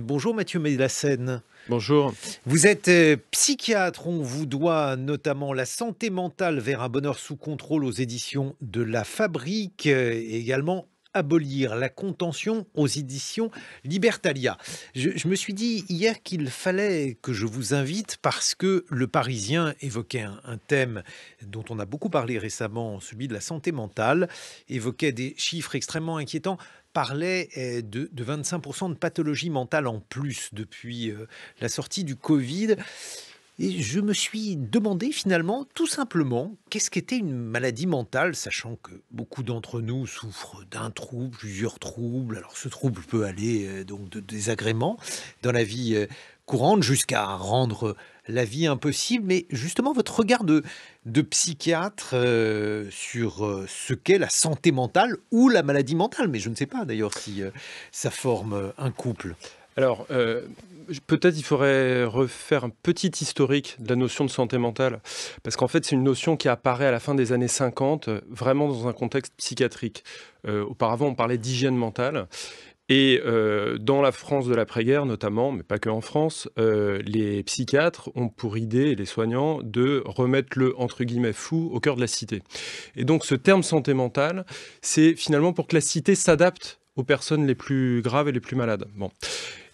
Bonjour Mathieu Mélassène. Bonjour. Vous êtes psychiatre, on vous doit notamment La santé mentale vers un bonheur sous contrôle aux éditions de La Fabrique et également Abolir la contention aux éditions Libertalia. Je me suis dit hier qu'il fallait que je vous invite parce que Le Parisien évoquait un thème dont on a beaucoup parlé récemment, celui de la santé mentale, évoquait des chiffres extrêmement inquiétants, parlait de 25% de pathologie mentale en plus depuis la sortie du Covid. Et je me suis demandé finalement, tout simplement, qu'est-ce qu'était une maladie mentale, sachant que beaucoup d'entre nous souffrent d'un trouble, plusieurs troubles. Alors ce trouble peut aller donc de désagréments dans la vie courante jusqu'à rendre la vie impossible. Mais justement, votre regard de psychiatre sur ce qu'est la santé mentale ou la maladie mentale, mais je ne sais pas d'ailleurs si ça forme un couple. Alors, peut-être il faudrait refaire un petit historique de la notion de santé mentale, parce qu'en fait, c'est une notion qui apparaît à la fin des années 50, vraiment dans un contexte psychiatrique. Auparavant, on parlait d'hygiène mentale. Et dans la France de l'après-guerre notamment, mais pas que en France, les psychiatres ont pour idée, et les soignants, de remettre le, entre guillemets, fou au cœur de la cité. Et donc ce terme santé mentale, c'est finalement pour que la cité s'adapte aux personnes les plus graves et les plus malades. Bon.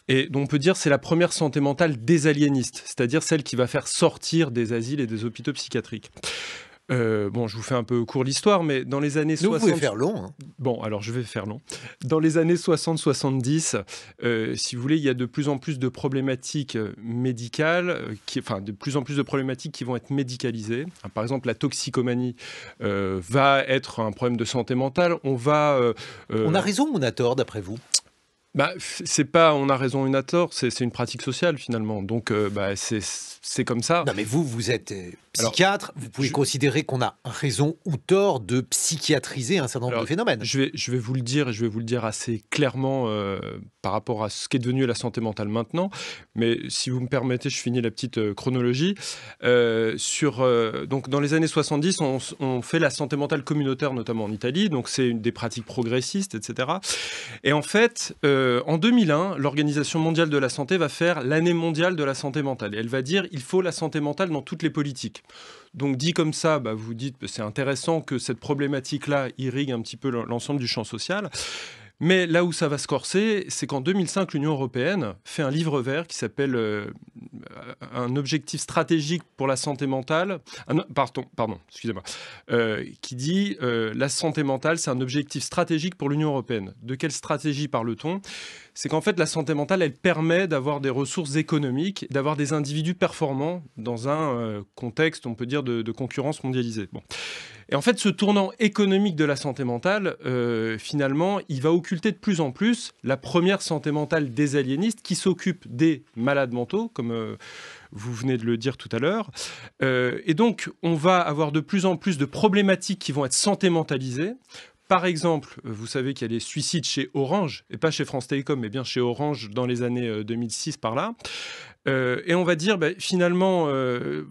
Et donc on peut dire que c'est la première santé mentale désaliéniste, c'est-à-dire celle qui va faire sortir des asiles et des hôpitaux psychiatriques. Bon, je vous fais un peu court l'histoire, mais dans les années 60... Vous pouvez faire long, hein. Bon, alors je vais faire long. Dans les années 60-70, si vous voulez, il y a de plus en plus de problématiques médicales, de plus en plus de problématiques qui vont être médicalisées. Par exemple, la toxicomanie va être un problème de santé mentale. On a raison ou on a tort, d'après vous? C'est pas on a raison, on a tort, c'est une pratique sociale finalement. Donc c'est comme ça. Non mais vous êtes psychiatre, vous pouvez considérer qu'on a raison ou tort de psychiatriser un certain nombre de phénomènes. Je vais vous le dire, et je vais vous le dire assez clairement par rapport à ce qu'est devenu la santé mentale maintenant. Mais si vous me permettez, je finis la petite chronologie. Donc dans les années 70, on fait la santé mentale communautaire, notamment en Italie. Donc c'est une des pratiques progressistes, etc. Et en fait, en 2001, l'Organisation mondiale de la santé va faire l'année mondiale de la santé mentale. Et elle va dire il faut la santé mentale dans toutes les politiques. Donc dit comme ça, vous dites que c'est intéressant que cette problématique-là irrigue un petit peu l'ensemble du champ social. Mais là où ça va se corser, c'est qu'en 2005, l'Union européenne fait un livre vert qui s'appelle un objectif stratégique pour la santé mentale. Pardon, excusez-moi. Qui dit la santé mentale, c'est un objectif stratégique pour l'Union européenne. De quelle stratégie parle-t-on ? C'est qu'en fait, la santé mentale, elle permet d'avoir des ressources économiques, d'avoir des individus performants dans un contexte, on peut dire, de concurrence mondialisée. Bon. Et en fait, ce tournant économique de la santé mentale, finalement, il va occulter de plus en plus la première santé mentale désaliéniste qui s'occupe des malades mentaux, comme vous venez de le dire tout à l'heure. Et donc, on va avoir de plus en plus de problématiques qui vont être santé mentalisées. Par exemple, vous savez qu'il y a les suicides chez Orange, et pas chez France Télécom, mais bien chez Orange dans les années 2006 par là. Et on va dire, finalement,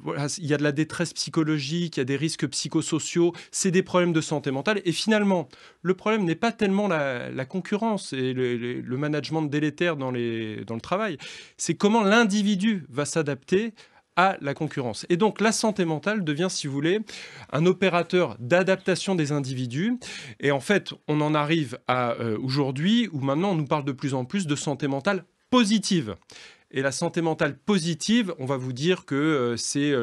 voilà, il y a de la détresse psychologique, il y a des risques psychosociaux, c'est des problèmes de santé mentale. Et finalement, le problème n'est pas tellement la concurrence et le management délétère dans le travail, c'est comment l'individu va s'adapter à la concurrence. Et donc la santé mentale devient, si vous voulez, un opérateur d'adaptation des individus. Et en fait, on en arrive à aujourd'hui où maintenant on nous parle de plus en plus de santé mentale positive. Et la santé mentale positive, on va vous dire que c'est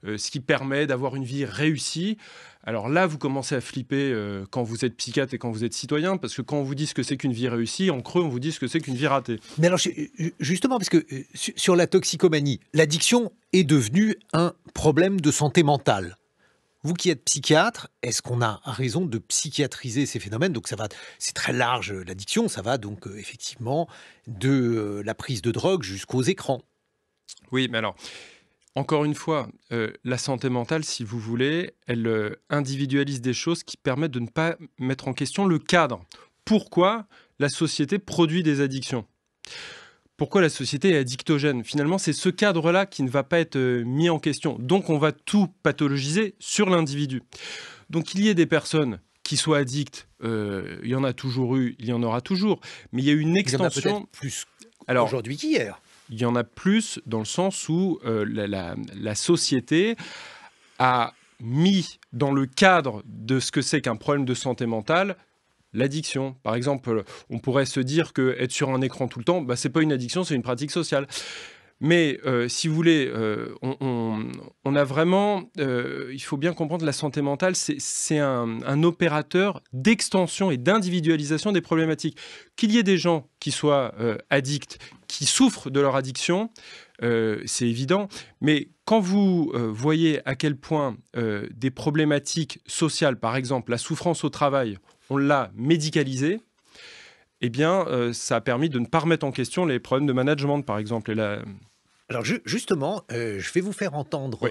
ce qui permet d'avoir une vie réussie. Alors là, vous commencez à flipper quand vous êtes psychiatre et quand vous êtes citoyen, parce que quand on vous dit ce que c'est qu'une vie réussie, en creux, on vous dit ce que c'est qu'une vie ratée. Mais alors, justement, parce que sur la toxicomanie, l'addiction est devenue un problème de santé mentale. Vous qui êtes psychiatre, est-ce qu'on a raison de psychiatriser ces phénomènes? Donc c'est très large l'addiction, ça va donc effectivement de la prise de drogue jusqu'aux écrans. Oui, mais alors, encore une fois, la santé mentale, si vous voulez, elle individualise des choses qui permettent de ne pas mettre en question le cadre. Pourquoi la société produit des addictions ? Pourquoi la société est addictogène ? Finalement, c'est ce cadre-là qui ne va pas être mis en question. Donc, on va tout pathologiser sur l'individu. Donc, il y a des personnes qui soient addictes, il y en a toujours eu, il y en aura toujours. Mais il y a une extension... Il y en a peut-être plus Alors, aujourd'hui qu'hier. il y en a plus dans le sens où la société a mis dans le cadre de ce que c'est qu'un problème de santé mentale l'addiction. Par exemple, on pourrait se dire qu'être sur un écran tout le temps, c'est pas une addiction, c'est une pratique sociale. Mais si vous voulez, on a vraiment, il faut bien comprendre, la santé mentale, c'est un opérateur d'extension et d'individualisation des problématiques. Qu'il y ait des gens qui soient addicts, qui souffrent de leur addiction, c'est évident. Mais quand vous voyez à quel point des problématiques sociales, par exemple la souffrance au travail, on l'a médicalisée, eh bien, ça a permis de ne pas remettre en question les problèmes de management, par exemple. Alors justement, je vais vous faire entendre Oui.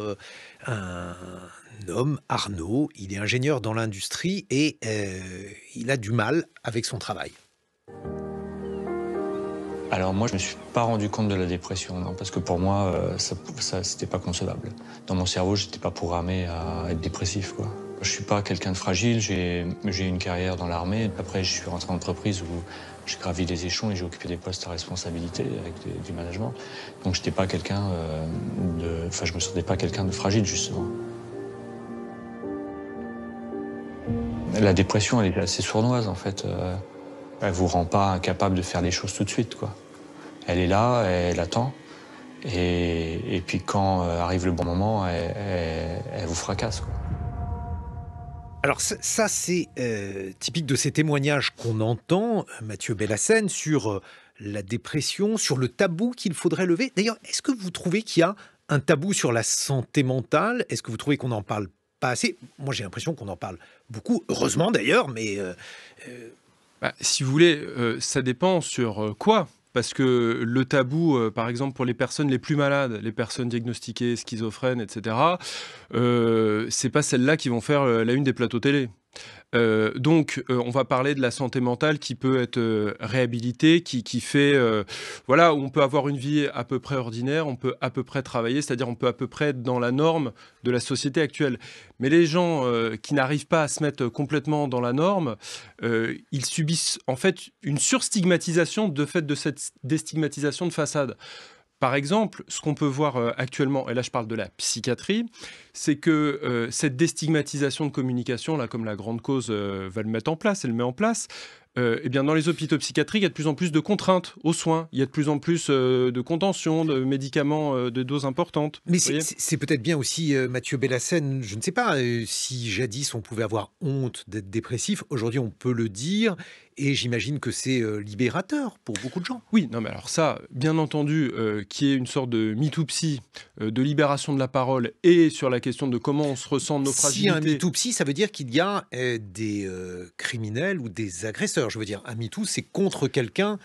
un homme, Arnaud. Il est ingénieur dans l'industrie et il a du mal avec son travail. Alors moi, je me suis pas rendu compte de la dépression, non, parce que pour moi, c'était pas concevable. Dans mon cerveau, j'étais pas programmé à être dépressif, quoi. Je suis pas quelqu'un de fragile, j'ai une carrière dans l'armée. Après, je suis rentré en entreprise où j'ai gravi des échelons et j'ai occupé des postes à responsabilité avec du management. Donc j'étais pas quelqu'un je me sentais pas quelqu'un de fragile, justement. La dépression, elle est assez sournoise, en fait. Elle vous rend pas incapable de faire les choses tout de suite, quoi. Elle est là, elle attend. Et puis quand arrive le bon moment, elle vous fracasse, quoi. Alors ça c'est typique de ces témoignages qu'on entend, Mathieu Bellassène, sur la dépression, sur le tabou qu'il faudrait lever. D'ailleurs, est-ce que vous trouvez qu'il y a un tabou sur la santé mentale? Est-ce que vous trouvez qu'on n'en parle pas assez? Moi, j'ai l'impression qu'on en parle beaucoup, heureusement d'ailleurs, mais Si vous voulez, ça dépend sur quoi. Parce que le tabou, par exemple, pour les personnes les plus malades, les personnes diagnostiquées, schizophrènes, etc., c'est pas celles-là qui vont faire la une des plateaux télé. Donc, on va parler de la santé mentale qui peut être réhabilitée, qui fait, voilà, où on peut avoir une vie à peu près ordinaire, on peut à peu près travailler, c'est-à-dire on peut à peu près être dans la norme de la société actuelle. Mais les gens qui n'arrivent pas à se mettre complètement dans la norme, ils subissent en fait une surstigmatisation de fait de cette déstigmatisation de façade. Par exemple, ce qu'on peut voir actuellement, et là je parle de la psychiatrie, c'est que cette déstigmatisation de communication, là, comme la grande cause va le mettre en place, elle le met en place, eh bien, dans les hôpitaux psychiatriques, il y a de plus en plus de contraintes aux soins, il y a de plus en plus de contentions, de médicaments de doses importantes. Mais Vous voyez ? c'est peut-être bien aussi, Mathieu Bellassène, je ne sais pas, si jadis on pouvait avoir honte d'être dépressif, aujourd'hui on peut le dire, et j'imagine que c'est libérateur pour beaucoup de gens. Oui, non mais alors ça, bien entendu, qui est une sorte de MeToo-psy, de libération de la parole, et sur la question de comment on se ressent de nos Si un fragilités. MeToo-psy, ça veut dire qu'il y a des criminels ou des agresseurs. Je veux dire, un MeToo, c'est contre quelqu'un.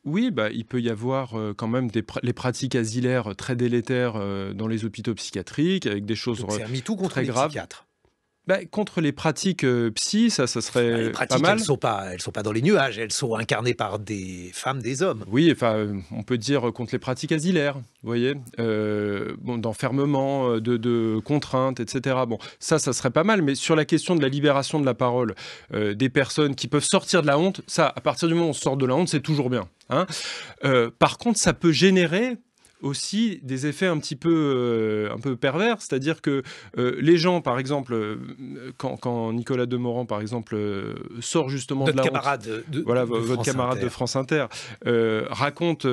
Oui, il peut y avoir quand même les pratiques asilaires très délétères dans les hôpitaux psychiatriques, avec des choses Donc c'est un MeToo contre très les graves. psychiatres. Contre les pratiques psy, ça Les serait pas pratiques, mal. elles sont pas dans les nuages, elles sont incarnées par des femmes, des hommes. Oui, on peut dire contre les pratiques asilaires, vous voyez, d'enfermement, de contraintes, etc. Bon, ça serait pas mal, mais sur la question de la libération de la parole des personnes qui peuvent sortir de la honte, ça, à partir du moment où on sort de la honte, c'est toujours bien, hein. Par contre, ça peut générer aussi des effets un peu pervers, c'est-à-dire que les gens, par exemple, quand Nicolas Demorand, par exemple, sort justement Notre de la honte, camarade voilà, de votre France camarade Inter. de France Inter, raconte,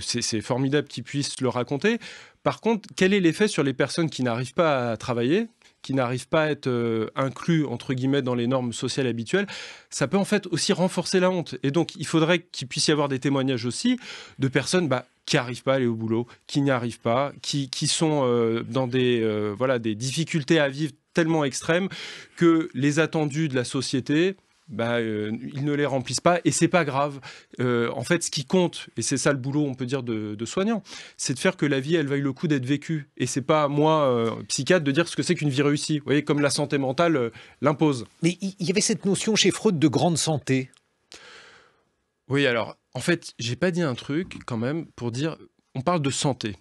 c'est formidable qu'il puisse le raconter. Par contre, quel est l'effet sur les personnes qui n'arrivent pas à travailler, qui n'arrivent pas à être inclus, entre guillemets, dans les normes sociales habituelles? Ça peut en fait aussi renforcer la honte. Et donc, il faudrait qu'il puisse y avoir des témoignages aussi de personnes qui n'arrivent pas à aller au boulot, qui n'y arrivent pas, qui sont dans des difficultés à vivre tellement extrêmes que les attendus de la société, ils ne les remplissent pas, et c'est pas grave. En fait, ce qui compte, et c'est ça le boulot, on peut dire, de soignant, c'est de faire que la vie, elle vaille le coup d'être vécue. Et c'est pas moi, psychiatre, de dire ce que c'est qu'une vie réussie. Vous voyez, comme la santé mentale l'impose. Mais il y avait cette notion chez Freud de grande santé. Oui, alors, en fait, j'ai pas dit un truc, quand même, pour dire, on parle de santé.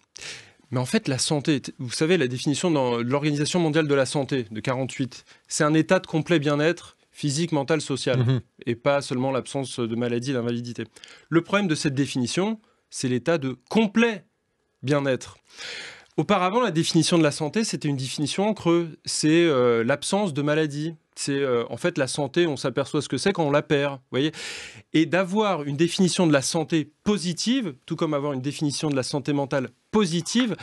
Mais en fait, la santé, vous savez, la définition dans l'Organisation mondiale de la santé, de 48, c'est un état de complet bien-être physique, mental, social, et pas seulement l'absence de maladie, d'invalidité. Le problème de cette définition, c'est l'état de complet bien-être. Auparavant, la définition de la santé, c'était une définition en creux. C'est l'absence de maladie. C'est en fait la santé, on s'aperçoit ce que c'est quand on la perd. Vous voyez ? Et d'avoir une définition de la santé positive, tout comme avoir une définition de la santé mentale positive,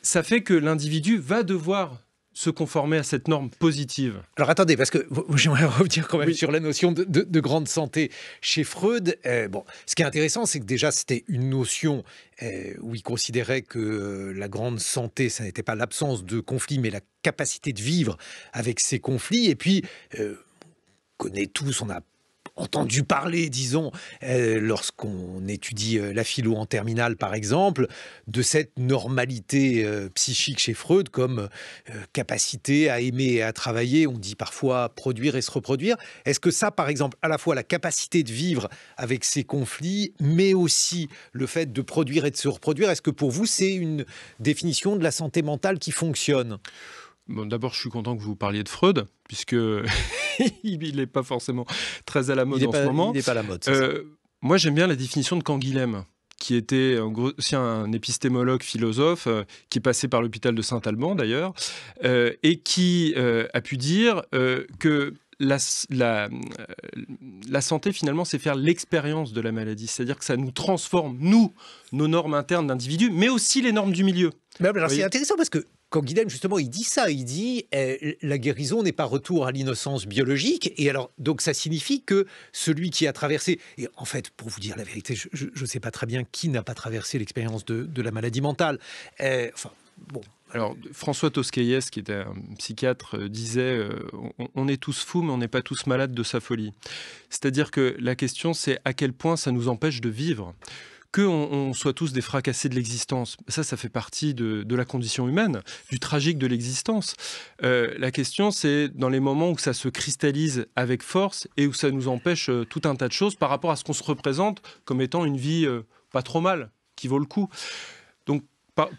ça fait que l'individu va devoir se conformer à cette norme positive. Alors attendez, parce que j'aimerais revenir quand même sur la notion de grande santé chez Freud. Ce qui est intéressant, c'est que déjà c'était une notion où il considérait que la grande santé, ça n'était pas l'absence de conflits, mais la capacité de vivre avec ces conflits. Et puis, on connaît tous, on a entendu parler, disons, lorsqu'on étudie la philo en terminale, par exemple, de cette normalité psychique chez Freud comme capacité à aimer et à travailler. On dit parfois produire et se reproduire. Est-ce que ça, par exemple, à la fois la capacité de vivre avec ces conflits, mais aussi le fait de produire et de se reproduire, est-ce que pour vous, c'est une définition de la santé mentale qui fonctionne ? Bon, d'abord, je suis content que vous parliez de Freud, puisque il n'est pas forcément très à la mode en ce moment. Il n'est pas à la mode, moi, j'aime bien la définition de Canguilhem, qui était aussi un épistémologue philosophe, qui est passé par l'hôpital de Saint-Alban, d'ailleurs, et qui a pu dire que la santé, finalement, c'est faire l'expérience de la maladie. C'est-à-dire que ça nous transforme, nous, nos normes internes d'individus, mais aussi les normes du milieu. Alors, c'est intéressant parce que Canguilhem, justement, il dit ça. Il dit la guérison n'est pas retour à l'innocence biologique. Et alors, donc, ça signifie que celui qui a traversé... Et en fait, pour vous dire la vérité, je ne sais pas très bien qui n'a pas traversé l'expérience de la maladie mentale. Alors, François Tosquelles, qui était un psychiatre, disait on est tous fous, mais on n'est pas tous malades de sa folie. C'est-à-dire que la question, c'est à quel point ça nous empêche de vivre. Qu'on soit tous des fracassés de l'existence, ça fait partie de la condition humaine, du tragique de l'existence. La question, c'est dans les moments où ça se cristallise avec force et où ça nous empêche tout un tas de choses par rapport à ce qu'on se représente comme étant une vie pas trop mal, qui vaut le coup. Donc,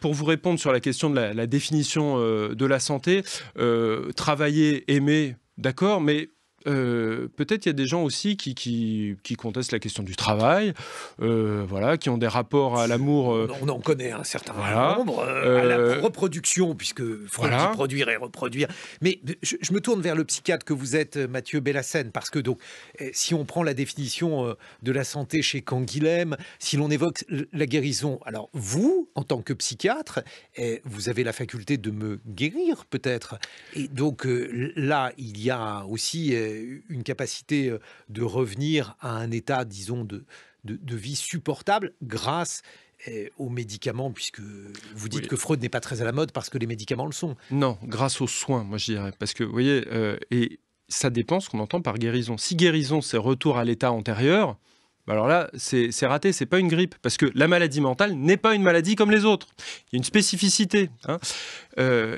pour vous répondre sur la question de la définition de la santé, travailler, aimer, d'accord, mais peut-être il y a des gens aussi qui contestent la question du travail, qui ont des rapports à l'amour. On en connaît un certain nombre, à la reproduction, puisque Freud dit produire et reproduire. Mais je me tourne vers le psychiatre que vous êtes, Mathieu Bellassène, parce que donc, si on prend la définition de la santé chez Canguilhem, si l'on évoque la guérison, alors vous, en tant que psychiatre, vous avez la faculté de me guérir peut-être. Et donc là, il y a aussi une capacité de revenir à un état, disons, de vie supportable grâce aux médicaments, puisque vous dites que Freud n'est pas très à la mode parce que les médicaments le sont. Non, grâce aux soins, moi je dirais. Parce que, vous voyez, et ça dépend ce qu'on entend par guérison. Si guérison, c'est retour à l'état antérieur, alors là, c'est raté, c'est pas une grippe, parce que la maladie mentale n'est pas une maladie comme les autres. Il y a une spécificité.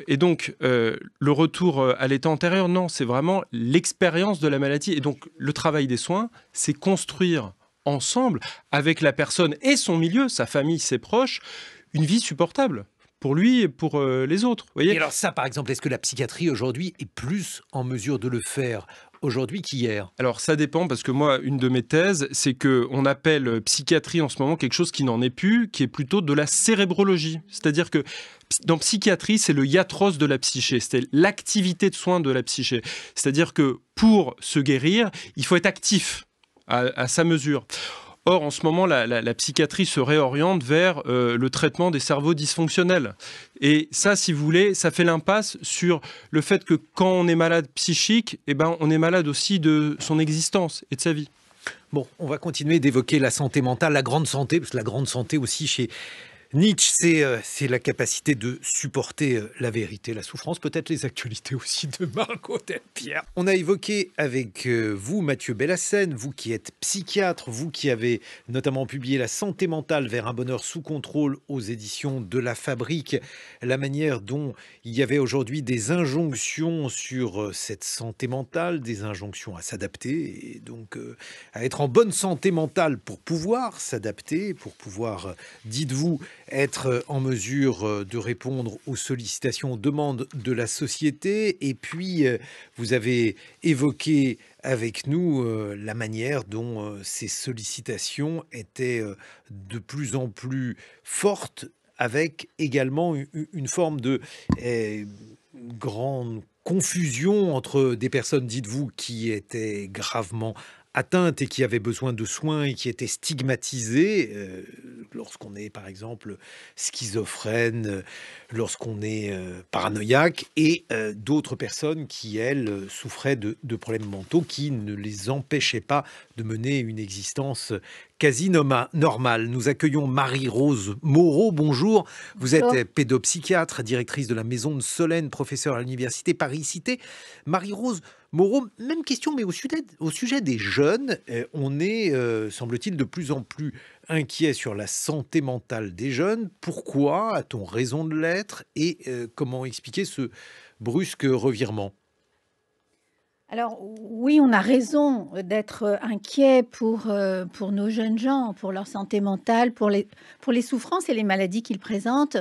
Et donc, le retour à l'état antérieur, non, c'est vraiment l'expérience de la maladie. Et donc, le travail des soins, c'est construire ensemble, avec la personne et son milieu, sa famille, ses proches, une vie supportable pour lui et pour les autres. Voyez. Et alors ça, par exemple, est-ce que la psychiatrie aujourd'hui est plus en mesure de le faire aujourd'hui qu'hier? Alors ça dépend, parce que moi, une de mes thèses, c'est qu'on appelle psychiatrie en ce moment quelque chose qui n'en est plus, qui est plutôt de la cérébrologie. C'est-à-dire que dans psychiatrie, c'est le iatros de la psyché, c'est l'activité de soins de la psyché. C'est-à-dire que pour se guérir, il faut être actif à sa mesure. Or, en ce moment, la psychiatrie se réoriente vers le traitement des cerveaux dysfonctionnels. Et ça, si vous voulez, ça fait l'impasse sur le fait que quand on est malade psychique, on est malade aussi de son existence et de sa vie. Bon, on va continuer d'évoquer la santé mentale, la grande santé, parce que la grande santé aussi chez Nietzsche, c'est la capacité de supporter la vérité, la souffrance, peut-être les actualités aussi de Margot Delpierre. On a évoqué avec vous, Mathieu Bellassène, vous qui êtes psychiatre, vous qui avez notamment publié La santé mentale vers un bonheur sous contrôle aux éditions de La Fabrique, la manière dont il y avait aujourd'hui des injonctions sur cette santé mentale, des injonctions à s'adapter et donc à être en bonne santé mentale pour pouvoir s'adapter, pour pouvoir, dites-vous, être en mesure de répondre aux sollicitations, aux demandes de la société. Et puis, vous avez évoqué avec nous la manière dont ces sollicitations étaient de plus en plus fortes, avec également une forme de grande confusion entre des personnes, dites-vous, qui étaient gravement atteintes et qui avaient besoin de soins et qui étaient stigmatisées lorsqu'on est, par exemple, schizophrène, lorsqu'on est paranoïaque, et d'autres personnes qui, elles, souffraient de problèmes mentaux qui ne les empêchaient pas de mener une existence quasi normale. Nous accueillons Marie-Rose Moreau. Bonjour. Vous Bonjour. êtes pédopsychiatre, directrice de la Maison de Solène, professeure à l'Université Paris-Cité. Marie-Rose Moreau, même question, mais au sujet des jeunes, on est, semble-t-il, de plus en plus inquiet sur la santé mentale des jeunes. Pourquoi a-t-on raison de l'être et comment expliquer ce brusque revirement? Alors oui, on a raison d'être inquiet pour nos jeunes gens, pour leur santé mentale, pour les souffrances et les maladies qu'ils présentent.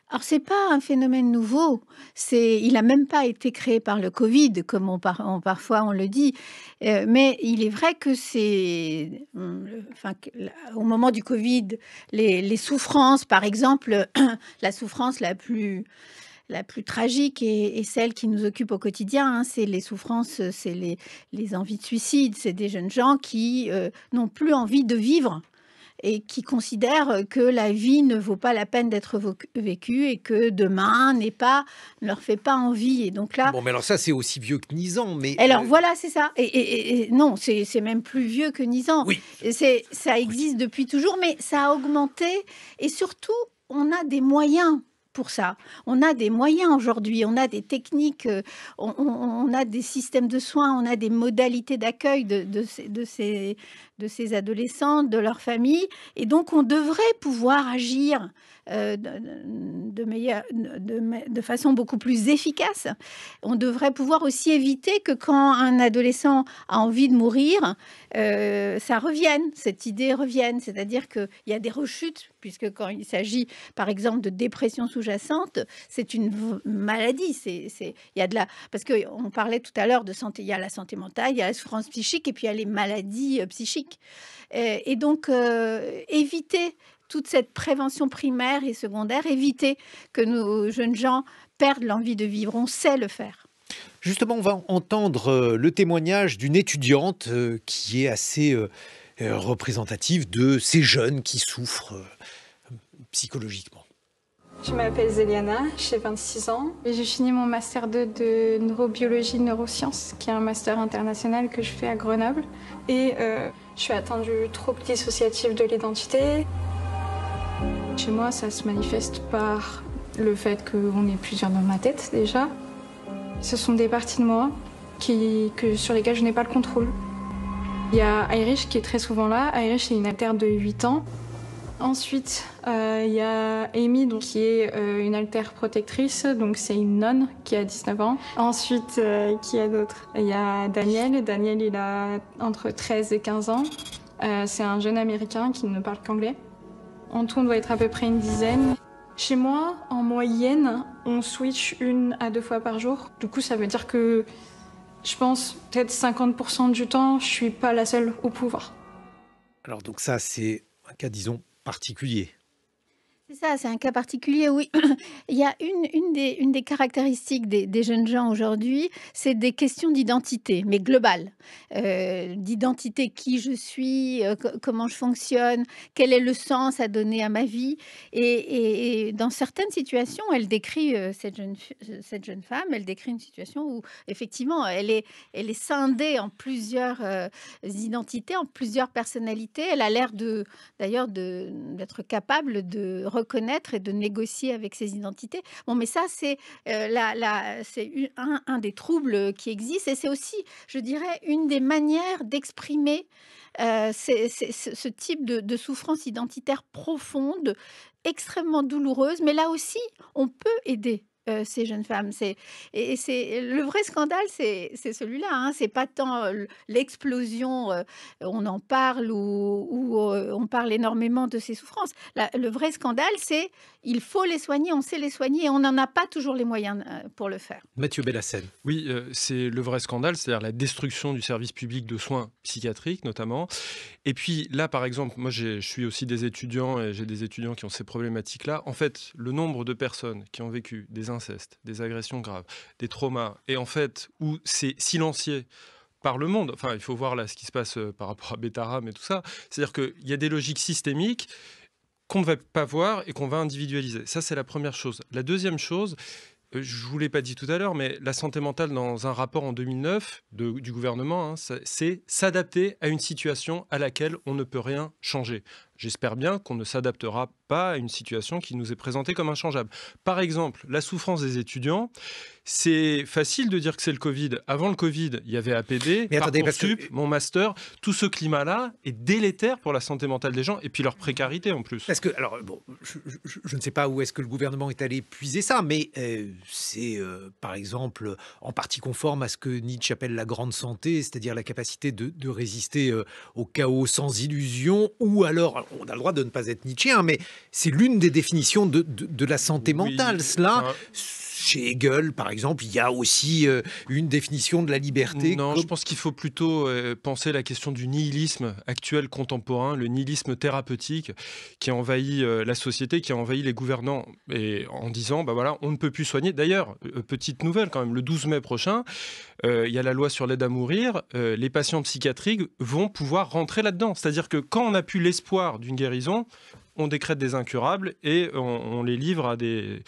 Alors c'est pas un phénomène nouveau, il a même pas été créé par le Covid, comme parfois on le dit. Mais il est vrai que au moment du Covid, les souffrances, par exemple, la souffrance la plus tragique et celle qui nous occupe au quotidien, hein, c'est les souffrances, c'est les envies de suicide. C'est des jeunes gens qui n'ont plus envie de vivre et qui considèrent que la vie ne vaut pas la peine d'être vécue et que demain ne leur fait pas envie. Et donc là, Bon, mais alors ça, c'est aussi vieux que Nizan, mais... alors voilà, c'est ça. Et non, c'est même plus vieux que Nizan. Oui, Ça existe depuis toujours, mais ça a augmenté. Et surtout, on a des moyens pour ça. On a des moyens aujourd'hui, on a des techniques, on a des systèmes de soins, on a des modalités d'accueil de ces adolescents, de leurs familles. Et donc, on devrait pouvoir agir de façon beaucoup plus efficace. On devrait pouvoir aussi éviter que quand un adolescent a envie de mourir, ça revienne, cette idée revienne. C'est-à-dire qu'il y a des rechutes, puisque quand il s'agit, par exemple, de dépression sous-jacente, c'est une maladie. Il y a parce qu'on parlait tout à l'heure de santé, il y a la santé mentale, il y a la souffrance psychique, et puis il y a les maladies psychiques. Et donc, éviter toute cette prévention primaire et secondaire, éviter que nos jeunes gens perdent l'envie de vivre. On sait le faire. Justement, on va entendre le témoignage d'une étudiante qui est assez représentative de ces jeunes qui souffrent psychologiquement. Je m'appelle Zéliana, j'ai 26 ans et j'ai fini mon master 2 de neurobiologie neurosciences, qui est un master international que je fais à Grenoble. Et je suis atteinte du trouble dissociatif de l'identité. Chez moi, ça se manifeste par le fait qu'on est plusieurs dans ma tête déjà. Ce sont des parties de moi sur lesquelles je n'ai pas le contrôle. Il y a Irish qui est très souvent là. Irish est une altère de 8 ans. Ensuite, il y a Amy, donc, qui est une altère protectrice, donc c'est une nonne qui a 19 ans. Ensuite, qui y a d'autres? Il y a Daniel. Daniel, il a entre 13 et 15 ans. C'est un jeune Américain qui ne parle qu'anglais. En tout, on doit être à peu près une dizaine. Chez moi, en moyenne, on switch 1 à 2 fois par jour. Du coup, ça veut dire que je pense peut-être 50% du temps, je suis pas la seule au pouvoir. Alors donc ça, c'est un cas, disons, particulier. C'est ça, c'est un cas particulier, oui. Il y a une des caractéristiques des jeunes gens aujourd'hui, c'est des questions d'identité, mais globales. D'identité, qui je suis, comment je fonctionne, quel est le sens à donner à ma vie. Et dans certaines situations, elle décrit, cette jeune femme, elle décrit une situation où, effectivement, elle est scindée en plusieurs identités, en plusieurs personnalités. Elle a l'air d'ailleurs d'être capable de reconnaître et de négocier avec ses identités. Bon, mais ça, c'est c'est un des troubles qui existent, et c'est aussi, je dirais, une des manières d'exprimer ce type de souffrance identitaire profonde, extrêmement douloureuse. Mais là aussi, on peut aider ces jeunes femmes. C'est le vrai scandale, c'est celui-là, hein. C'est pas tant l'explosion, on en parle ou on parle énormément de ces souffrances. Le vrai scandale, c'est il faut les soigner, on sait les soigner et on n'en a pas toujours les moyens pour le faire. Mathieu Bellassène. Oui, c'est le vrai scandale, c'est-à-dire la destruction du service public de soins psychiatriques notamment. Et puis là, par exemple, moi je suis aussi des étudiants et j'ai des étudiants qui ont ces problématiques-là. En fait, le nombre de personnes qui ont vécu des incestes, des agressions graves, des traumas, et en fait, où c'est silencié par le monde. Enfin, il faut voir là ce qui se passe par rapport à Betaram et tout ça. C'est-à-dire qu'il y a des logiques systémiques qu'on ne va pas voir et qu'on va individualiser. Ça, c'est la première chose. La deuxième chose, je ne vous l'ai pas dit tout à l'heure, mais la santé mentale, dans un rapport en 2009 du gouvernement, hein, c'est s'adapter à une situation à laquelle on ne peut rien changer. J'espère bien qu'on ne s'adaptera pas à une situation qui nous est présentée comme inchangeable. Par exemple, la souffrance des étudiants, c'est facile de dire que c'est le Covid. Avant le Covid, il y avait APB, Parcoursup, mon master. Tout ce climat-là est délétère pour la santé mentale des gens et puis leur précarité en plus. Parce que, alors, bon, je ne sais pas où est-ce que le gouvernement est allé puiser ça, mais c'est, par exemple, en partie conforme à ce que Nietzsche appelle la grande santé, c'est-à-dire la capacité de résister au chaos sans illusion, ou alors, on a le droit de ne pas être nietzschéen, mais c'est l'une des définitions de la santé mentale. Oui, Cela, chez Hegel, par exemple, il y a aussi une définition de la liberté. Non, je pense qu'il faut plutôt penser la question du nihilisme actuel contemporain, le nihilisme thérapeutique qui a envahi la société, qui a envahi les gouvernants, et en disant, bah voilà, on ne peut plus soigner. D'ailleurs, petite nouvelle quand même, le 12 mai prochain, il y a la loi sur l'aide à mourir, les patients psychiatriques vont pouvoir rentrer là-dedans. C'est-à-dire que quand on n'a plus l'espoir d'une guérison, on décrète des incurables et on les livre à des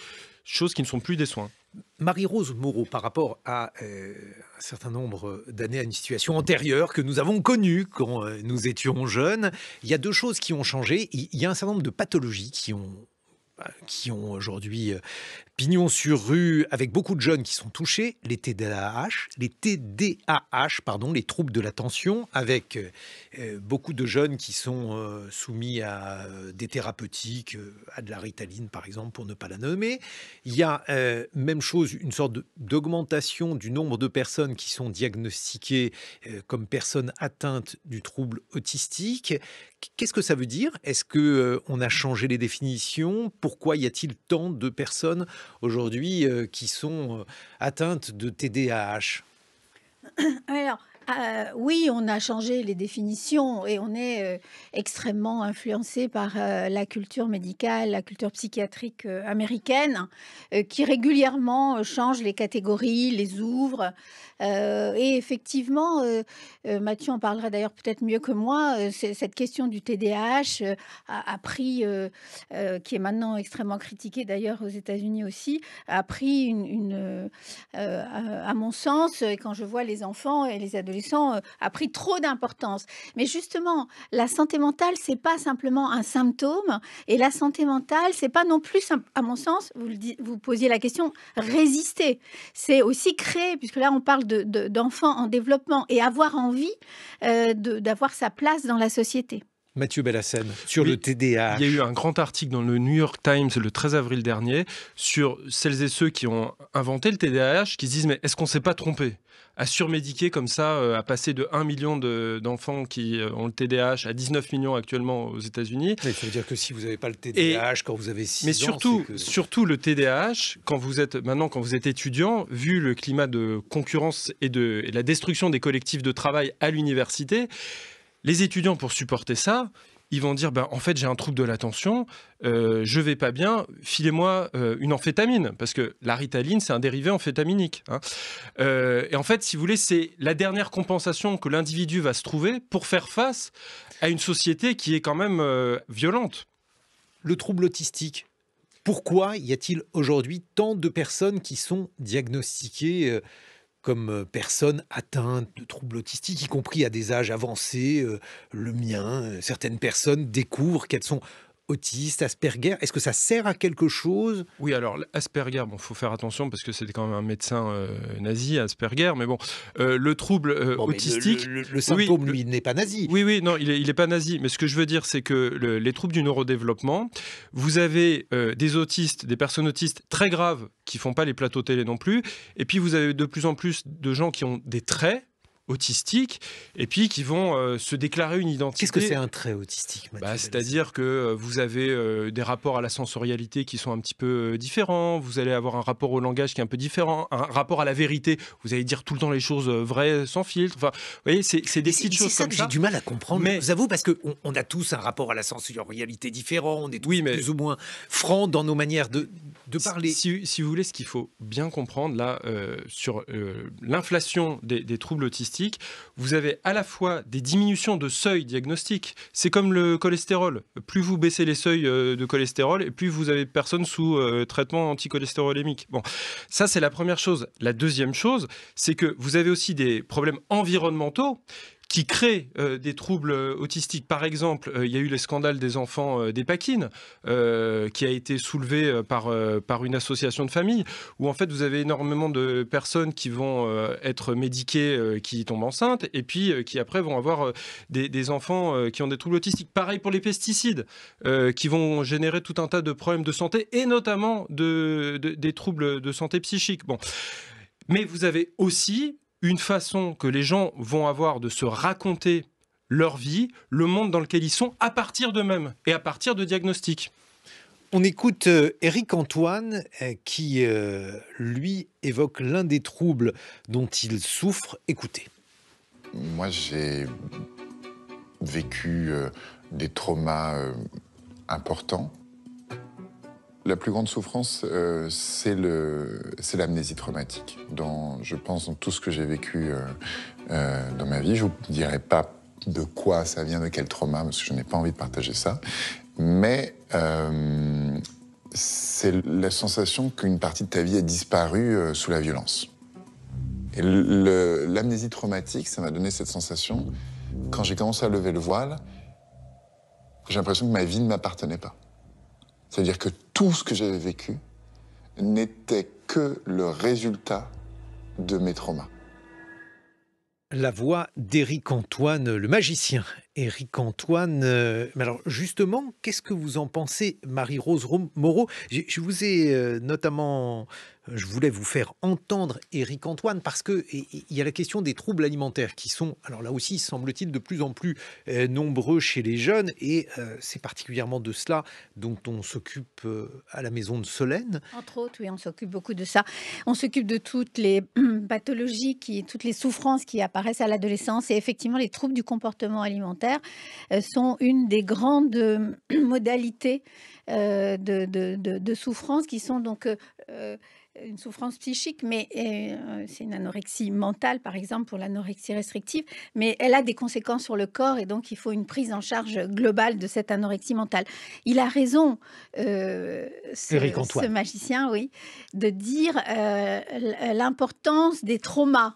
choses qui ne sont plus des soins. Marie-Rose Moreau, par rapport à un certain nombre d'années, à une situation antérieure que nous avons connue quand nous étions jeunes, il y a deux choses qui ont changé. Il y a un certain nombre de pathologies qui ont aujourd'hui pignon sur rue, avec beaucoup de jeunes qui sont touchés, les TDAH, les troubles de l'attention, avec beaucoup de jeunes qui sont soumis à des thérapeutiques, à de la Ritaline par exemple, pour ne pas la nommer. Il y a, même chose, une sorte d'augmentation du nombre de personnes qui sont diagnostiquées comme personnes atteintes du trouble autistique. Qu'est-ce que ça veut dire? Est-ce qu'on a changé les définitions? Pourquoi y a-t-il tant de personnes aujourd'hui qui sont atteintes de TDAH? Alors, oui, on a changé les définitions et on est extrêmement influencé par la culture médicale, la culture psychiatrique américaine, qui régulièrement change les catégories, les ouvre. Et effectivement, Mathieu en parlera d'ailleurs peut-être mieux que moi, cette question du TDAH a pris, qui est maintenant extrêmement critiquée d'ailleurs aux États-Unis aussi, a pris à mon sens, et quand je vois les enfants et les adolescents, a pris trop d'importance. Mais justement, la santé mentale, c'est pas simplement un symptôme, et la santé mentale, c'est pas non plus, à mon sens, vous posiez la question, résister. C'est aussi créer, puisque là on parle d'enfants en développement, et avoir envie d'avoir sa place dans la société. Mathieu Bellassène, sur le TDAH. Il y a eu un grand article dans le New York Times le 13 avril dernier sur celles et ceux qui ont inventé le TDAH, qui se disent, mais est-ce qu'on ne s'est pas trompé à surmédiquer comme ça, à passer de 1 million d'enfants qui ont le TDAH à 19 millions actuellement aux États-Unis. Oui, ça veut dire que si vous n'avez pas le TDAH quand vous avez 6 ans... Mais surtout le TDAH, quand vous êtes étudiant, vu le climat de concurrence et la destruction des collectifs de travail à l'université, les étudiants, pour supporter ça, ils vont dire, en fait, j'ai un trouble de l'attention, je vais pas bien, filez-moi une amphétamine, parce que la Ritaline, c'est un dérivé amphétaminique. Hein. Et en fait, si vous voulez, c'est la dernière compensation que l'individu va se trouver pour faire face à une société qui est quand même violente. Le trouble autistique, pourquoi y a-t-il aujourd'hui tant de personnes qui sont diagnostiquées comme personnes atteintes de troubles autistiques, y compris à des âges avancés, le mien? Certaines personnes découvrent qu'elles sont autiste, Asperger, est-ce que ça sert à quelque chose? Oui, alors Asperger, bon, faut faire attention parce que c'était quand même un médecin nazi, Asperger, mais bon, le trouble Bon, mais autistique. le symptôme, lui, n'est pas nazi. Oui, non, il est pas nazi. Mais ce que je veux dire, c'est que les troubles du neurodéveloppement, vous avez des autistes, des personnes autistes très graves qui font pas les plateaux télé non plus, et puis vous avez de plus en plus de gens qui ont des traits autistiques et puis qui vont se déclarer une identité. Qu'est-ce que c'est un trait autistique, Mathieu Dalisson? C'est-à-dire que vous avez des rapports à la sensorialité qui sont un petit peu différents, vous allez avoir un rapport au langage qui est un peu différent, un rapport à la vérité, vous allez dire tout le temps les choses vraies, sans filtre. Enfin, vous voyez, c'est des petites choses comme ça. J'ai du mal à comprendre, Mais je vous avoue, parce qu'on a tous un rapport à la sensorialité différent, on est tous Oui, mais- plus ou moins francs dans nos manières de parler. Si vous voulez, ce qu'il faut bien comprendre là, sur l'inflation des troubles autistiques, vous avez à la fois des diminutions de seuils diagnostiques. C'est comme le cholestérol. Plus vous baissez les seuils de cholestérol, et plus vous avez de personnes sous traitement anticholestérolémique. Bon, ça c'est la première chose. La deuxième chose, c'est que vous avez aussi des problèmes environnementaux qui créent des troubles autistiques. Par exemple, il y a eu les scandales des enfants d'Épakine, qui a été soulevé par une association de famille, où en fait vous avez énormément de personnes qui vont être médiquées, qui tombent enceintes, et puis qui après vont avoir des enfants qui ont des troubles autistiques. Pareil pour les pesticides, qui vont générer tout un tas de problèmes de santé, et notamment des troubles de santé psychique. Bon. Mais vous avez aussi une façon que les gens vont avoir de se raconter leur vie, le monde dans lequel ils sont, à partir d'eux-mêmes et à partir de diagnostics. On écoute Éric Antoine qui, lui, évoque l'un des troubles dont il souffre. Écoutez. Moi, j'ai vécu des traumas importants. La plus grande souffrance, c'est l'amnésie traumatique. Je pense dans tout ce que j'ai vécu dans ma vie. Je ne vous dirai pas de quoi ça vient, de quel trauma, parce que je n'ai pas envie de partager ça. Mais c'est la sensation qu'une partie de ta vie a disparu sous la violence. Et l'amnésie traumatique, ça m'a donné cette sensation. Quand j'ai commencé à lever le voile, j'ai l'impression que ma vie ne m'appartenait pas. C'est-à-dire que tout ce que j'avais vécu n'était que le résultat de mes traumas. La voix d'Éric Antoine, le magicien. Éric Antoine, mais alors justement, qu'est-ce que vous en pensez, Marie-Rose Moreau? Je vous ai notamment, je voulais vous faire entendre Éric Antoine parce que il y a la question des troubles alimentaires qui sont, alors là aussi, semble-t-il, de plus en plus nombreux chez les jeunes, et c'est particulièrement de cela dont on s'occupe à la maison de Solène. Entre autres, oui, on s'occupe beaucoup de ça. On s'occupe de toutes les pathologies, toutes les souffrances qui apparaissent à l'adolescence, et effectivement, les troubles du comportement alimentaire sont une des grandes modalités de souffrance, qui sont donc une souffrance psychique, mais c'est une anorexie mentale, par exemple, pour l'anorexie restrictive, mais elle a des conséquences sur le corps, et donc il faut une prise en charge globale de cette anorexie mentale. Il a raison, ce magicien, oui, de dire l'importance des traumas,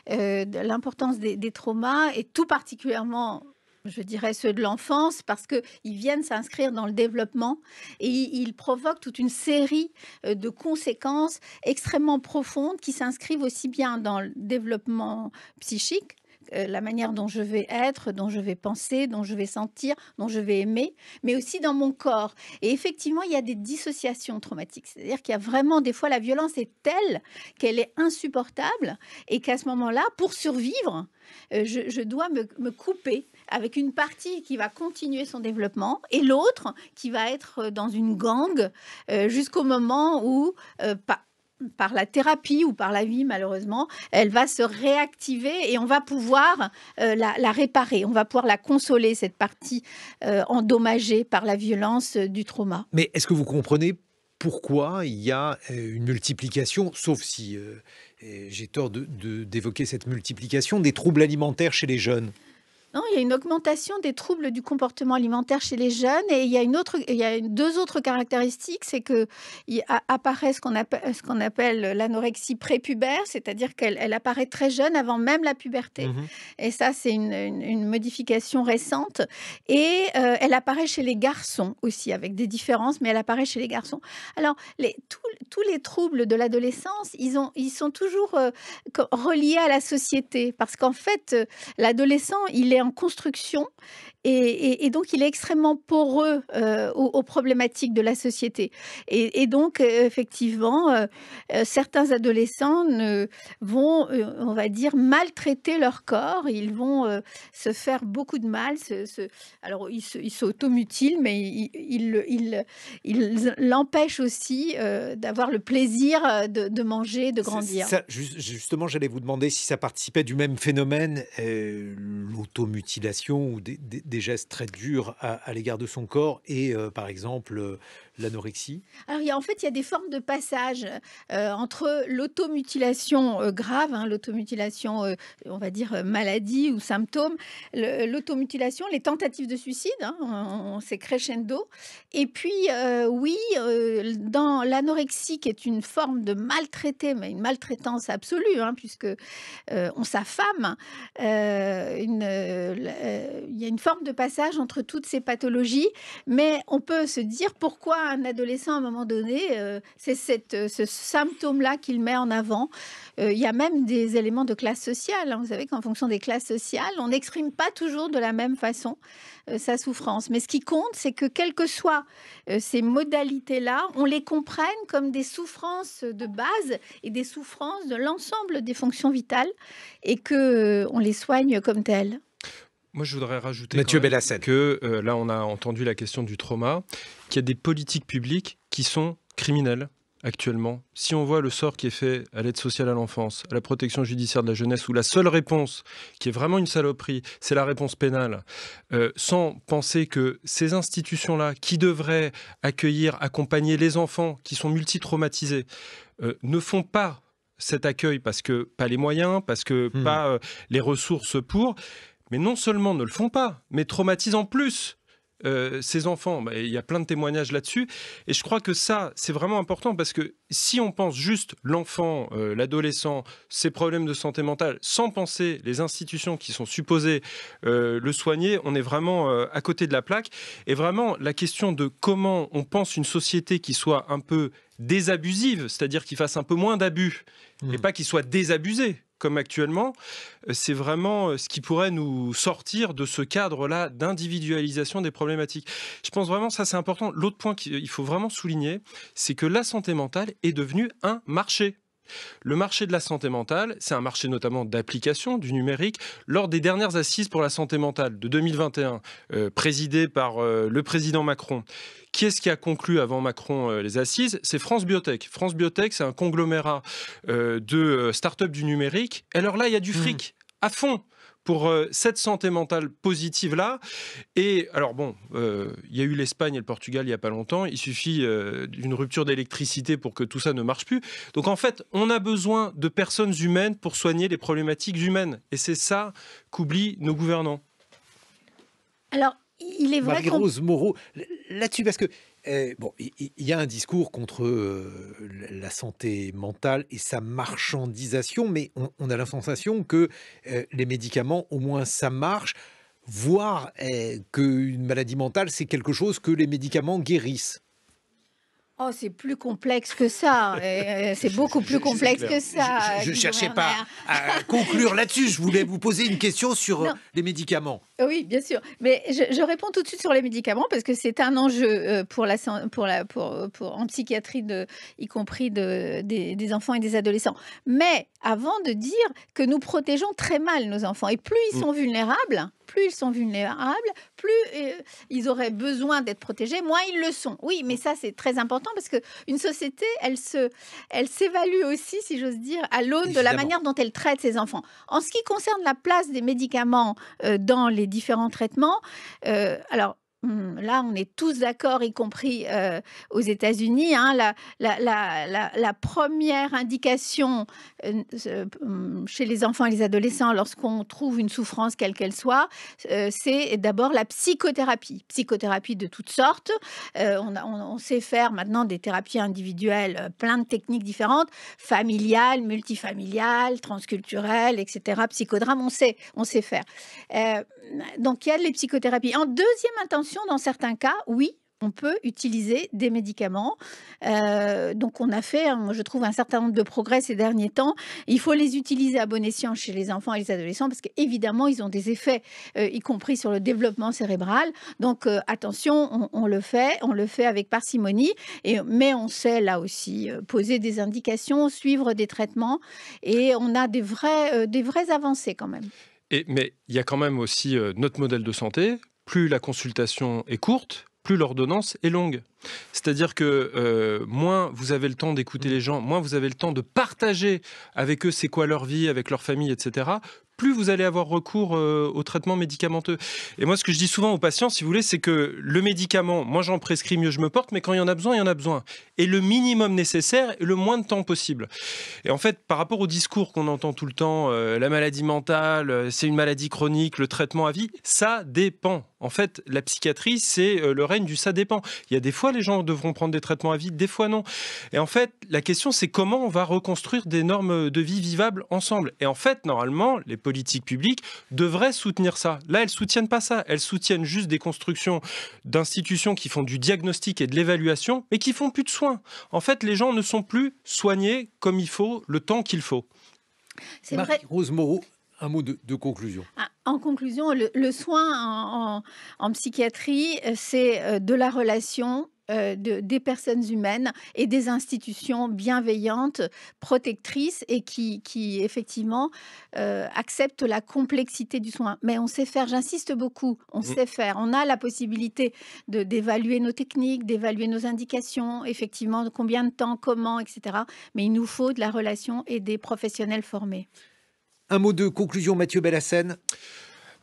des traumas, et tout particulièrement, je dirais, ceux de l'enfance, parce qu'ils viennent s'inscrire dans le développement, et ils provoquent toute une série de conséquences extrêmement profondes qui s'inscrivent aussi bien dans le développement psychique, la manière dont je vais être, dont je vais penser, dont je vais sentir, dont je vais aimer, mais aussi dans mon corps. Et effectivement, il y a des dissociations traumatiques. C'est-à-dire qu'il y a vraiment, des fois, la violence est telle qu'elle est insupportable, et qu'à ce moment-là, pour survivre, je dois me couper avec une partie qui va continuer son développement et l'autre qui va être dans une gangue jusqu'au moment où, par la thérapie ou par la vie, malheureusement, elle va se réactiver, et on va pouvoir la réparer, on va pouvoir la consoler, cette partie endommagée par la violence du trauma. Mais est-ce que vous comprenez pourquoi il y a une multiplication, sauf si j'ai tort d'évoquer cette multiplication, des troubles alimentaires chez les jeunes? Non, il y a une augmentation des troubles du comportement alimentaire chez les jeunes et il y a deux autres caractéristiques, c'est que apparaît ce qu'on appelle l'anorexie prépubère, c'est-à-dire elle apparaît très jeune avant même la puberté. Mmh. Et ça, c'est une modification récente. Et elle apparaît chez les garçons aussi, avec des différences, mais elle apparaît chez les garçons. Alors, tous les troubles de l'adolescence, ils sont toujours reliés à la société, parce qu'en fait, l'adolescent, il est en construction et donc il est extrêmement poreux aux problématiques de la société. Et donc, effectivement, certains adolescents vont, on va dire, maltraiter leur corps. Ils vont se faire beaucoup de mal. Alors, ils s'automutilent, mais ils l'empêchent aussi d'avoir le plaisir de manger, de grandir. Justement, j'allais vous demander si ça participait du même phénomène, l'automutilation ou des gestes très durs à l'égard de son corps et, par exemple, l'anorexie. Alors, en fait, il y a des formes de passage entre l'automutilation grave, hein, l'automutilation, on va dire maladie ou symptôme, l'automutilation, les tentatives de suicide, hein, c'est crescendo. Et puis, oui, dans l'anorexie, qui est une forme de maltraité, mais une maltraitance absolue, hein, puisque on s'affame, il y a une forme de passage entre toutes ces pathologies, mais on peut se dire pourquoi un adolescent, à un moment donné, c'est ce symptôme-là qu'il met en avant. Il y a même des éléments de classe sociale, hein. Vous savez qu'en fonction des classes sociales, on n'exprime pas toujours de la même façon sa souffrance. Mais ce qui compte, c'est que quelles que soient ces modalités-là, on les comprenne comme des souffrances de base et des souffrances de l'ensemble des fonctions vitales et qu'on les soigne comme telles. Moi, je voudrais rajouter Mathieu Bellassène. que là, on a entendu la question du trauma, qu'il y a des politiques publiques qui sont criminelles actuellement. Si on voit le sort qui est fait à l'aide sociale à l'enfance, à la protection judiciaire de la jeunesse, où la seule réponse, qui est vraiment une saloperie, c'est la réponse pénale, sans penser que ces institutions-là, qui devraient accueillir, accompagner les enfants qui sont multitraumatisés, ne font pas cet accueil parce que pas les moyens, parce que pas les ressources pour... Mais non seulement ne le font pas, mais traumatisent en plus ces enfants. Il y a plein de témoignages là-dessus. Et je crois que ça, c'est vraiment important parce que si on pense juste l'enfant, l'adolescent, ses problèmes de santé mentale, sans penser les institutions qui sont supposées le soigner, on est vraiment à côté de la plaque. Et vraiment, la question de comment on pense une société qui soit un peu désabusive, c'est-à-dire qui fasse un peu moins d'abus, et pas qui soit désabusée, comme actuellement, c'est vraiment ce qui pourrait nous sortir de ce cadre-là d'individualisation des problématiques. Je pense vraiment que ça, c'est important. L'autre point qu'il faut vraiment souligner, c'est que la santé mentale est devenue un marché. Le marché de la santé mentale, c'est un marché notamment d'application du numérique. Lors des dernières assises pour la santé mentale de 2021, présidées par le président Macron, qui est-ce qui a conclu avant Macron les assises? C'est France Biotech. France Biotech, c'est un conglomérat de start-up du numérique. Et alors là, il y a du fric à fond pour cette santé mentale positive-là. Et alors bon, il y a eu l'Espagne et le Portugal il n'y a pas longtemps. Il suffit d'une rupture d'électricité pour que tout ça ne marche plus. Donc en fait, on a besoin de personnes humaines pour soigner les problématiques humaines. Et c'est ça qu'oublient nos gouvernants. Alors, il est vrai Marie-Rose Moreau, là-dessus, parce que bon, il y a un discours contre la santé mentale et sa marchandisation, mais on a la sensation que les médicaments, au moins ça marche, voire qu'une maladie mentale, c'est quelque chose que les médicaments guérissent. Oh, c'est plus complexe que ça. C'est beaucoup plus complexe que ça. Je ne Guy cherchais pas Werner. à conclure là-dessus. Je voulais vous poser une question sur les médicaments. Oui, bien sûr. Mais je réponds tout de suite sur les médicaments parce que c'est un enjeu en psychiatrie, y compris des enfants et des adolescents. Mais avant de dire que nous protégeons très mal nos enfants, et plus ils sont vulnérables, plus ils auraient besoin d'être protégés, moins ils le sont. Oui, mais ça, c'est très important parce qu'une société, elle s'évalue aussi, si j'ose dire, à l'aune de la manière dont elle traite ses enfants. En ce qui concerne la place des médicaments dans les différents traitements, alors, Là, on est tous d'accord, y compris aux États-Unis. Hein, la première indication chez les enfants et les adolescents, lorsqu'on trouve une souffrance quelle qu'elle soit, c'est d'abord la psychothérapie. Psychothérapie de toutes sortes. On sait faire maintenant des thérapies individuelles, plein de techniques différentes, familiales, multifamiliales, transculturelles, etc. Psychodrame, on sait faire. Donc, il y a les psychothérapies. En deuxième intention, dans certains cas, oui, on peut utiliser des médicaments. Donc, on a fait, moi, je trouve, un certain nombre de progrès ces derniers temps. Il faut les utiliser à bon escient chez les enfants et les adolescents parce qu'évidemment, ils ont des effets, y compris sur le développement cérébral. Donc, attention, on le fait avec parcimonie. Mais on sait, là aussi, poser des indications, suivre des traitements. Et on a des vraies avancées quand même. Mais il y a quand même aussi notre modèle de santé. Plus la consultation est courte, plus l'ordonnance est longue. C'est-à-dire que moins vous avez le temps d'écouter les gens, moins vous avez le temps de partager avec eux c'est quoi leur vie, avec leur famille, etc., plus vous allez avoir recours au traitement médicamenteux. Et moi, ce que je dis souvent aux patients, si vous voulez, c'est que le médicament, moi j'en prescris, mieux je me porte, mais quand il y en a besoin, il y en a besoin. Et le minimum nécessaire et le moins de temps possible. Et en fait, par rapport au discours qu'on entend tout le temps, la maladie mentale, c'est une maladie chronique, le traitement à vie, ça dépend. En fait, la psychiatrie, c'est le règne du ça dépend. Il y a des fois, les gens devront prendre des traitements à vie, des fois non. Et en fait, la question, c'est comment on va reconstruire des normes de vie vivables ensemble. Et en fait, normalement, les politiques publiques devraient soutenir ça. Là, elles ne soutiennent pas ça. Elles soutiennent juste des constructions d'institutions qui font du diagnostic et de l'évaluation, mais qui font plus de soins. En fait, les gens ne sont plus soignés comme il faut, le temps qu'il faut. C'est vrai. Marie-Rose Moreau, un mot de conclusion. En conclusion, le soin en psychiatrie, c'est de la relation des personnes humaines et des institutions bienveillantes, protectrices et qui effectivement acceptent la complexité du soin. Mais on sait faire, j'insiste beaucoup, on sait faire. On a la possibilité d'évaluer nos techniques, d'évaluer nos indications, effectivement, de combien de temps, comment, etc. Mais il nous faut de la relation et des professionnels formés. Un mot de conclusion, Mathieu Bellassène.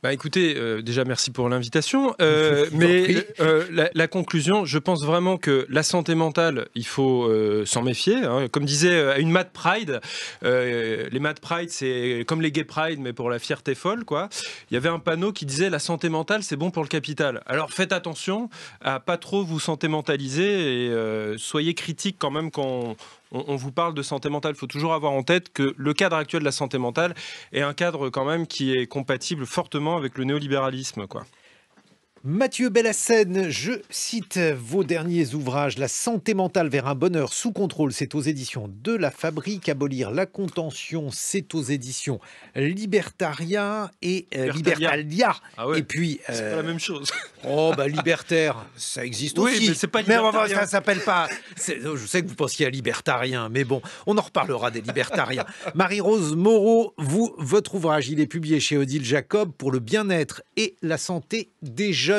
Écoutez, déjà merci pour l'invitation, mais la conclusion, je pense vraiment que la santé mentale, il faut s'en méfier. Hein. Comme disait à une Mad Pride, les Mad Pride, c'est comme les Gay Pride, mais pour la fierté folle, quoi. Il y avait un panneau qui disait la santé mentale, c'est bon pour le capital. Alors faites attention à pas trop vous santé mentaliser et soyez critiques quand même quand on vous parle de santé mentale. Il faut toujours avoir en tête que le cadre actuel de la santé mentale est un cadre quand même qui est compatible fortement avec le néolibéralisme, quoi. Mathieu Bellassène, je cite vos derniers ouvrages. La santé mentale vers un bonheur sous contrôle, c'est aux éditions de La Fabrique. Abolir la contention, c'est aux éditions Libertaria et Libertalia. Ah ouais, et puis c'est pas la même chose. Oh libertaire, ça existe oui, aussi. Mais c'est pas libertarien. Ça s'appelle pas. Je sais que vous pensiez à libertarien, mais bon, on en reparlera des libertariens. Marie-Rose Moreau, votre ouvrage, il est publié chez Odile Jacob pour le bien-être et la santé des jeunes.